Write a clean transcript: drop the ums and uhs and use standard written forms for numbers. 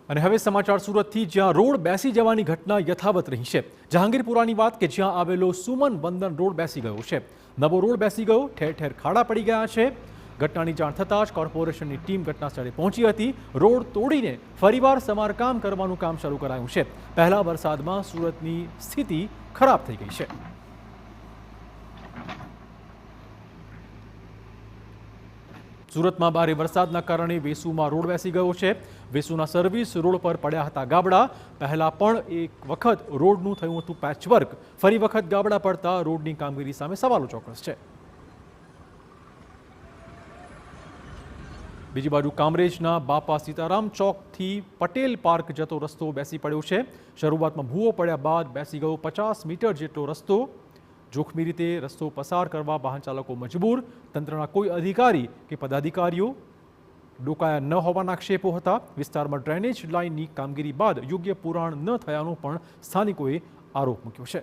અને હવે સમાચાર સુરતથી, જ્યાં રોડ બેસી જવાની ઘટના યથાવત રહી છે। જહાંગીરપુરાની વાત કે જ્યાં આવેલો સુમન બંદન રોડ બેસી ગયો છે। નવો રોડ બેસી ગયો, ઠેર ઠેર ખાડા પડી ગયા છે। ઘટનાની જાણ થતાં જ કોર્પોરેશનની ટીમ ઘટનાસ્થળે પહોંચી હતી। રોડ તોડીને ફરીવાર સમારકામ કરવાનું કામ શરૂ કરાયું છે। પહેલા વરસાદમાં સુરતની સ્થિતિ ખરાબ થઈ ગઈ છે। સુરતમાં ભારે વરસાદના કારણે વેસુમાં રોડ બેસી ગયો છે। વેસુના સર્વિસ રોડ પર પડ્યા હતા ગાબડા। પહેલા પણ એક વખત રોડનું થયું હતું પેચવર્ક। ફરી વખત ગાબડા પડતા રોડની કામગીરી સામે સવાલો ચોક્કસ છે। બીજી બાજુ કામરેજના બાપા સીતારામ ચોકથી પટેલ પાર્ક જતો રસ્તો બેસી પડ્યો છે। શરૂઆતમાં ભૂવો પડ્યા બાદ બેસી ગયો 50 મીટર જેટલો રસ્તો। જોખમી રીતે રસ્તો પસાર કરવા વાહન ચાલકો મજબૂર। તંત્રના કોઈ અધિકારી કે પદાધિકારીઓ ડોકાયા ન હોવાના આક્ષેપો હતા। વિસ્તારમાં ડ્રેનેજ લાઇનની કામગીરી બાદ યોગ્ય પુરાણ ન થયાનો પણ સ્થાનિકોએ આરોપ મૂક્યો છે।